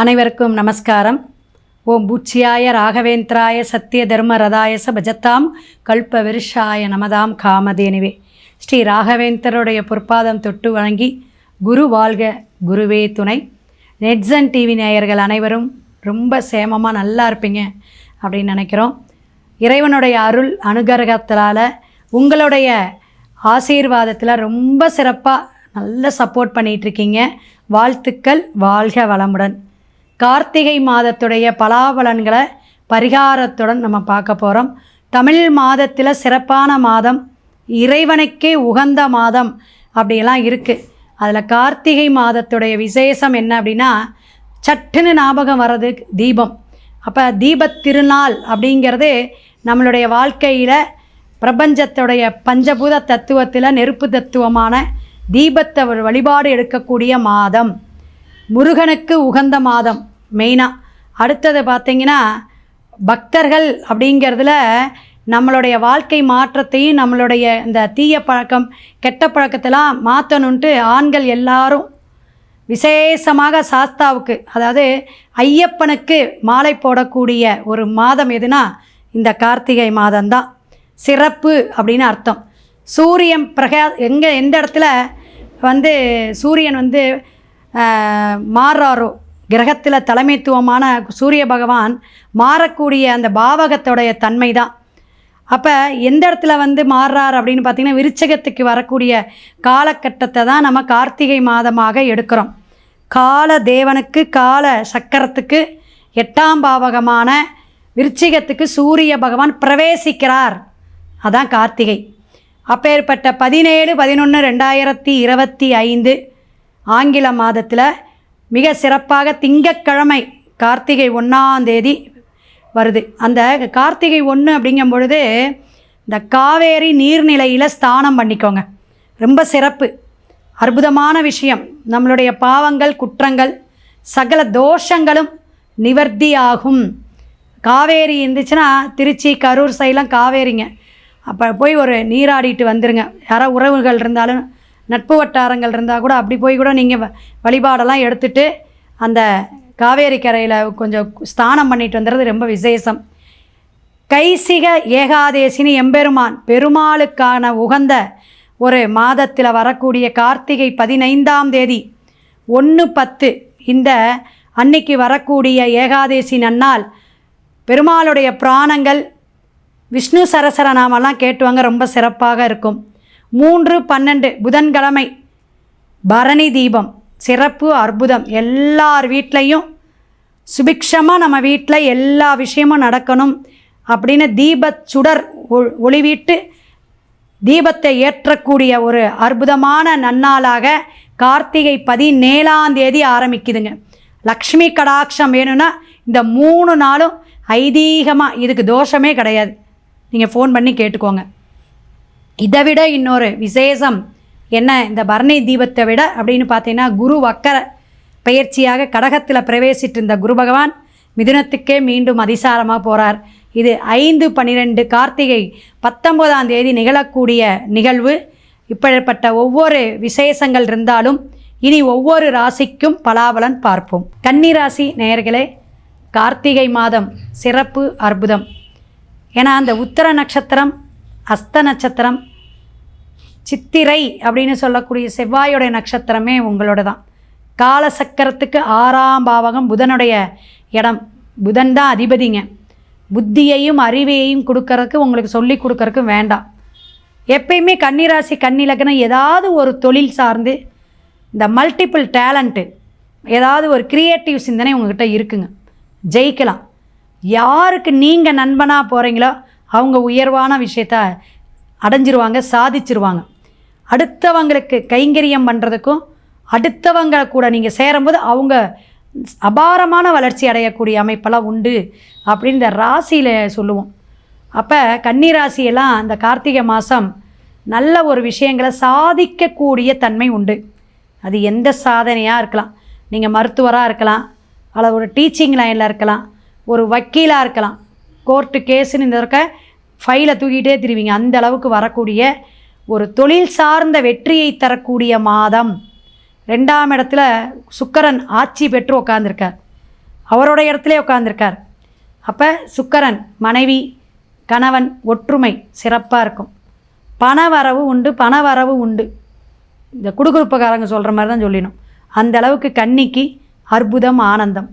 அனைவருக்கும் நமஸ்காரம். ஓம் பூச்சியாய ராகவேந்திராய சத்திய தர்ம ரதாயச பஜத்தாம் கல்ப விருஷாய நமதாம் காமதேனுவே. ஸ்ரீ ராகவேந்தருடைய பொற்பாதம் தொட்டு வணங்கி குரு வாழ்க குருவே துணை. நெட்ஸன் டிவி நேயர்கள் அனைவரும் ரொம்ப சேமமாக நல்லா இருப்பீங்க அப்படின்னு நினைக்கிறோம். இறைவனுடைய அருள் அனுகிரகத்தால் உங்களுடைய ஆசீர்வாதத்தில் ரொம்ப சிறப்பாக நல்ல சப்போர்ட் பண்ணிகிட்ருக்கீங்க. வாழ்த்துக்கள், வாழ்க வளமுடன். கார்த்திகை மாதத்துடைய பலாபலன்களை பரிகாரத்துடன் நம்ம பார்க்க போகிறோம். தமிழ் மாதத்தில் சிறப்பான மாதம், இறைவனுக்கே உகந்த மாதம் அப்படியெல்லாம் இருக்குது. அதில் கார்த்திகை மாதத்துடைய விசேஷம் என்ன அப்படின்னா, சட்டுன்னு ஞாபகம் வர்றது தீபம். அப்போ தீபத் திருநாள் அப்படிங்கிறது நம்மளுடைய வாழ்க்கையில் பிரபஞ்சத்துடைய பஞ்சபூத தத்துவத்தில் நெருப்பு தத்துவமான தீபத்தை வழிபாடு எடுக்கக்கூடிய மாதம், முருகனுக்கு உகந்த மாதம் மெயினாக. அடுத்தது பார்த்திங்கன்னா பக்தர்கள் அப்படிங்கிறதுல நம்மளுடைய வாழ்க்கை மாற்றத்தையும் நம்மளுடைய இந்த தீய பழக்கம் கெட்ட பழக்கத்தெல்லாம் மாற்றணுன்ட்டு ஆண்கள் எல்லாரும் விசேஷமாக சாஸ்தாவுக்கு, அதாவது ஐயப்பனுக்கு மாலை போடக்கூடிய ஒரு மாதம் எதுனா இந்த கார்த்திகை மாதம்தான். சிறப்பு அப்படின்னு அர்த்தம். சூரியன் எந்த இடத்துல சூரியன் மாறுறாரோ, கிரகத்தில் தலைமைத்துவமான சூரிய பகவான் மாறக்கூடிய அந்த பாவகத்தோடைய தன்மை தான். அப்போ எந்த இடத்துல மாறுறார் அப்படின்னு பார்த்திங்கன்னா, விருச்சகத்துக்கு வரக்கூடிய காலகட்டத்தை தான் நம்ம கார்த்திகை மாதமாக எடுக்கிறோம். கால தேவனுக்கு கால சக்கரத்துக்கு 8ஆம் பாவகமான விருச்சிகத்துக்கு சூரிய பகவான் பிரவேசிக்கிறார். அதான் கார்த்திகை. அப்பேற்பட்ட 17/11/2025 ஆங்கில மாதத்தில் மிக சிறப்பாக திங்கட்கிழமை கார்த்திகை 1ஆம் தேதி வருது. அந்த கார்த்திகை 1 அப்படிங்கும் பொழுது இந்த காவேரி நீர்நிலையில் ஸ்நானம் பண்ணிக்கோங்க. ரொம்ப சிறப்பு, அற்புதமான விஷயம். நம்மளுடைய பாவங்கள், குற்றங்கள், சகல தோஷங்களும் நிவர்த்தி ஆகும். காவேரி இருந்துச்சுன்னா, திருச்சி கரூர் சைடெலாம் காவேரிங்க. அப்போ போய் ஒரு நீராடிட்டு வந்துடுங்க. யாராவது உறவுகள் இருந்தாலும், நட்பு வட்டாரங்கள் இருந்தால் கூட அப்படி போய் கூட நீங்கள் வழிபாடெல்லாம் எடுத்துகிட்டு அந்த காவேரி கரையில் கொஞ்சம் ஸ்நானம் பண்ணிட்டு வந்துடுறது ரொம்ப விசேஷம். கைசிக ஏகாதேசினி எம்பெருமான் பெருமாளுக்கான உகந்த ஒரு மாதத்தில் வரக்கூடிய கார்த்திகை 15ஆம் தேதி 1/10 இந்த அன்னைக்கு வரக்கூடிய ஏகாதேசி நன்னாள் பெருமாளுடைய பிராணங்கள் விஷ்ணு சரசர நாமெல்லாம் கேட்டுவாங்க. ரொம்ப சிறப்பாக இருக்கும். 3/12 புதன்கிழமை பரணி தீபம். சிறப்பு, அற்புதம். எல்லார் வீட்லேயும் சுபிக்ஷமாக நம்ம வீட்டில் எல்லா விஷயமும் நடக்கணும் அப்படின்னு தீபச் சுடர் ஒளிவிட்டு தீபத்தை ஏற்றக்கூடிய ஒரு அற்புதமான நன்னாளாக கார்த்திகை 17ஆம் தேதி ஆரம்பிக்குதுங்க. லக்ஷ்மி கடாட்சம் வேணும்னா இந்த 3 நாளும் ஐதீகமாக, இதுக்கு தோஷமே கிடையாது. நீங்கள் ஃபோன் பண்ணி கேட்டுக்கோங்க. இதை விட இன்னொரு விசேஷம் என்ன, இந்த பரணி தீபத்தை விட அப்படின்னு பார்த்தீங்கன்னா, குரு வக்கர பயிற்சியாக கடகத்தில் பிரவேசிட்டு இருந்த குரு பகவான் மிதுனத்துக்கே மீண்டும் அதிசாரமாக போகிறார். இது 5/12 கார்த்திகை 19ஆம் தேதி நிகழக்கூடிய நிகழ்வு. இப்படிப்பட்ட ஒவ்வொரு விசேஷங்கள் இருந்தாலும் இனி ஒவ்வொரு ராசிக்கும் பலாபலன் பார்ப்போம். கன்னி ராசி நேயர்களே, கார்த்திகை மாதம் சிறப்பு, அற்புதம். ஏன்னா அந்த உத்தர நட்சத்திரம், அஸ்த நட்சத்திரம், சித்திரை அப்படின்னு சொல்லக்கூடிய செவ்வாயோடைய நட்சத்திரமே உங்களோட தான். காலசக்கரத்துக்கு 6ஆம் பாவகம் புதனுடைய இடம். புதன் தான் அதிபதிங்க. புத்தியையும் அறிவையையும் கொடுக்கறதுக்கு, உங்களுக்கு சொல்லி கொடுக்கறதுக்கு வேண்டாம். எப்பயுமே கன்னிராசி கன்னிலக்கணம் ஏதாவது ஒரு தொழில் சார்ந்து இந்த மல்டிபிள் டேலண்ட்டு, ஏதாவது ஒரு க்ரியேட்டிவ் சிந்தனை உங்கள்கிட்ட இருக்குங்க. ஜெயிக்கலாம். யாருக்கு நீங்கள் நண்பனாக போகிறீங்களோ அவங்க உயர்வான விஷயத்த அடைஞ்சிருவாங்க, சாதிச்சிருவாங்க. அடுத்தவங்களுக்கு கைங்கரியம் பண்ணுறதுக்கும் அடுத்தவங்க கூட நீங்கள் சேரும்போது அவங்க அபாரமான வளர்ச்சி அடையக்கூடிய அமைப்பெல்லாம் உண்டு அப்படின்னு இந்த ராசியில் சொல்லுவோம். அப்போ கன்னி ராசியெல்லாம் அந்த கார்த்திகை மாதம் நல்ல ஒரு விஷயங்களை சாதிக்கக்கூடிய தன்மை உண்டு. அது எந்த சாதனையாக இருக்கலாம். நீங்கள் மருத்துவராக இருக்கலாம், அல்லது ஒரு டீச்சிங் லைனில் இருக்கலாம், ஒரு வக்கீலாக இருக்கலாம். கோர்ட்டு கேஸுன்னு இந்த இருக்க ஃபைலை தூக்கிட்டே திருவிங்க. அந்த அளவுக்கு வரக்கூடிய ஒரு தொழில் சார்ந்த வெற்றியை தரக்கூடிய மாதம். 2ஆம் இடத்துல சுக்கிரன் ஆட்சி பெற்று உட்காந்துருக்கார். அவரோட இடத்துல உட்காந்துருக்கார். அப்போ சுக்கிரன் மனைவி கணவன் ஒற்றுமை சிறப்பாக இருக்கும். பண வரவு உண்டு, பண வரவு உண்டு. இந்த குடுகுறுப்பக்காரங்க சொல்கிற மாதிரி தான் சொல்லிடணும். அந்த அளவுக்கு கன்னிக்கு அற்புதம், ஆனந்தம்.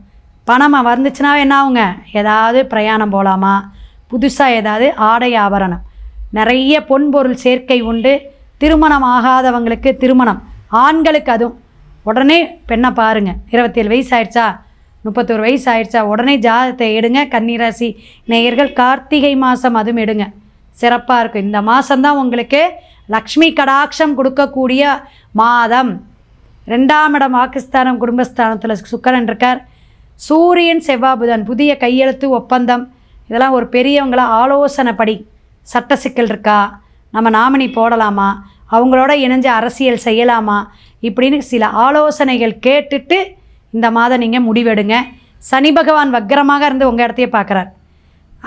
பணம் வந்துச்சுன்னா என்ன ஆகுங்க, ஏதாவது பிரயாணம் போகலாமா, புதுசாக ஏதாவது ஆடை ஆபரணம், நிறைய பொன்பொருள் சேர்க்கை உண்டு. திருமணம் ஆகாதவங்களுக்கு திருமணம், ஆண்களுக்கு அதுவும். உடனே பெண்ணை பாருங்கள், 27 வயசு ஆயிடுச்சா, 31 வயசு ஆயிடுச்சா, உடனே ஜாதகத்தை எடுங்க. கன்னிராசி நேயர்கள் கார்த்திகை மாதம் அதுவும் எடுங்க, சிறப்பாக இருக்கும். இந்த மாதம்தான் உங்களுக்கு லக்ஷ்மி கடாட்சம் கொடுக்கக்கூடிய மாதம். 2ஆம் இடம் வாக்குஸ்தானம் குடும்பஸ்தானத்தில் சுக்கிரன் இருக்கார். சூரியன் செவ்வாய் புதன் புதிய கையெழுத்து ஒப்பந்தம் இதெல்லாம் ஒரு பெரியவங்கள ஆலோசனைப்படி, சட்ட சிக்கல் இருக்கா, நம்ம நாமினி போடலாமா, அவங்களோட இணைஞ்சு அரசியல் செய்யலாமா, இப்படின்னு சில ஆலோசனைகள் கேட்டுட்டு இந்த மாதம் நீங்கள் முடிவெடுங்க. சனி பகவான் வக்கரமாக இருந்து உங்கள் இடத்தையே பார்க்குறார்.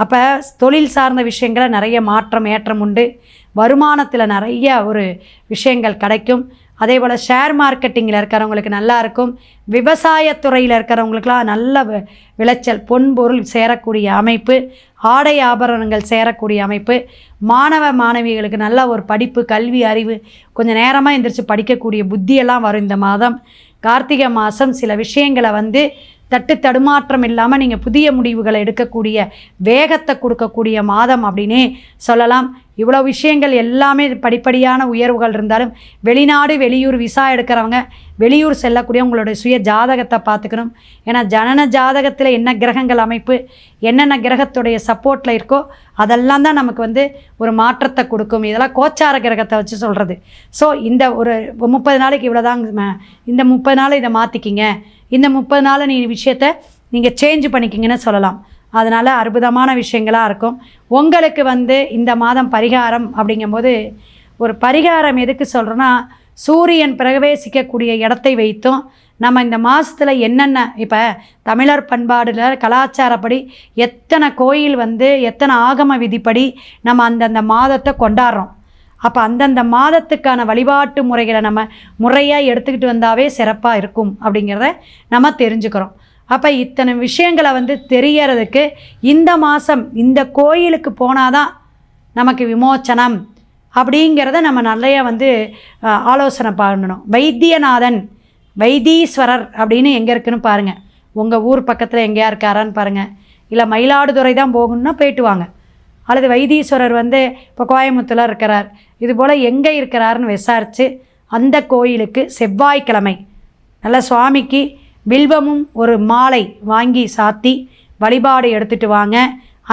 அப்போ தொழில் சார்ந்த விஷயங்களை நிறைய மாற்றம் ஏற்றம் உண்டு. வருமானத்தில் நிறைய ஒரு விஷயங்கள் கிடைக்கும். அதே போல் ஷேர் மார்க்கெட்டிங்கில் இருக்கிறவங்களுக்கு நல்லா இருக்கும். விவசாயத்துறையில் இருக்கிறவங்களுக்கெல்லாம் நல்ல விளைச்சல், பொன்பொருள் சேரக்கூடிய அமைப்பு, ஆடை ஆபரணங்கள் சேரக்கூடிய அமைப்பு. மாணவ மாணவிகளுக்கு நல்ல ஒரு படிப்பு, கல்வி, அறிவு, கொஞ்சம் நேரமாக எந்திரிச்சு படிக்கக்கூடிய புத்தியெல்லாம் வரும் இந்த மாதம். கார்த்திகை மாதம் சில விஷயங்களை தட்டு தடுமாற்றம் இல்லாமல் நீங்கள் புதிய முடிவுகளை எடுக்கக்கூடிய வேகத்தை கொடுக்கக்கூடிய மாதம் அப்படின்னே சொல்லலாம். இவ்வளோ விஷயங்கள் எல்லாமே படிப்படியான உயர்வுகள் இருந்தாலும் வெளிநாடு வெளியூர் விசா எடுக்கிறவங்க வெளியூர் செல்லக்கூடிய உங்களுடைய சுய ஜாதகத்தை பார்த்துக்கணும். ஏன்னா ஜனன ஜாதகத்தில் என்ன கிரகங்கள் அமைப்பு, என்னென்ன கிரகத்துடைய சப்போர்ட்டில் இருக்கோ அதெல்லாம் தான் நமக்கு ஒரு மாற்றத்தை கொடுக்கும். இதெல்லாம் கோச்சார கிரகத்தை வச்சு சொல்கிறது. ஸோ இந்த ஒரு 30 நாளைக்கு இவ்வளோ தாங்க, இந்த 30 நாள் இதை மாற்றிக்கிங்க, இந்த 30 நாள் விஷயத்தை நீங்கள் சேஞ்ச் பண்ணிக்கிங்கன்னு சொல்லலாம். அதனால் அற்புதமான விஷயங்களாக இருக்கும். உங்களுக்கு இந்த மாதம் பரிகாரம் அப்படிங்கும்போது ஒரு பரிகாரம் எதுக்கு சொல்கிறோன்னா, சூரியன் பிரவேசிக்கக்கூடிய இடத்தை வைத்தும் நம்ம இந்த மாதத்தில் என்னென்ன, இப்போ தமிழர் பண்பாடில் கலாச்சாரப்படி எத்தனை கோயில் எத்தனை ஆகம விதிப்படி நம்ம அந்தந்த மாதத்தை கொண்டாடுறோம். அப்போ அந்தந்த மாதத்துக்கான வழிபாட்டு முறைகளை நம்ம முறையாக எடுத்துக்கிட்டு வந்தாவே சிறப்பாக இருக்கும் அப்படிங்கிறத நம்ம தெரிஞ்சுக்கிறோம். அப்போ இத்தனை விஷயங்களை தெரியறதுக்கு இந்த மாதம் இந்த கோயிலுக்கு போனால் தான் நமக்கு விமோச்சனம் அப்படிங்கிறத நம்ம நிறைய ஆலோசனை பண்ணணும். வைத்தியநாதன், வைத்தீஸ்வரர் அப்படின்னு எங்கே இருக்குன்னு பாருங்கள். உங்கள் ஊர் பக்கத்தில் எங்கேயா இருக்காரான்னு பாருங்கள். இல்லை மயிலாடுதுறை தான் போகணுன்னா போயிட்டு வாங்க. அல்லது வைத்தீஸ்வரர் இப்போ கோயம்புத்தூரில் இருக்கிறார், இதுபோல் எங்கே இருக்கிறாருன்னு விசாரித்து அந்த கோயிலுக்கு செவ்வாய்க்கிழமை நல்ல சுவாமிக்கு வில்வமும் ஒரு மாலை வாங்கி சாத்தி வழிபாடு எடுத்துகிட்டு வாங்க.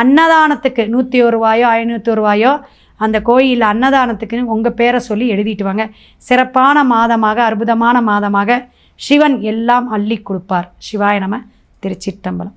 அன்னதானத்துக்கு 101 ரூபாயோ 500 ரூபாயோ அந்த கோயிலில் அன்னதானத்துக்குன்னு உங்கள் பேரை சொல்லி எழுதிட்டு வாங்க. சிறப்பான மாதமாக, அற்புதமான மாதமாக சிவன் எல்லாம் அள்ளி கொடுப்பார். சிவாய நம. திருச்சிற்றம்பலம்.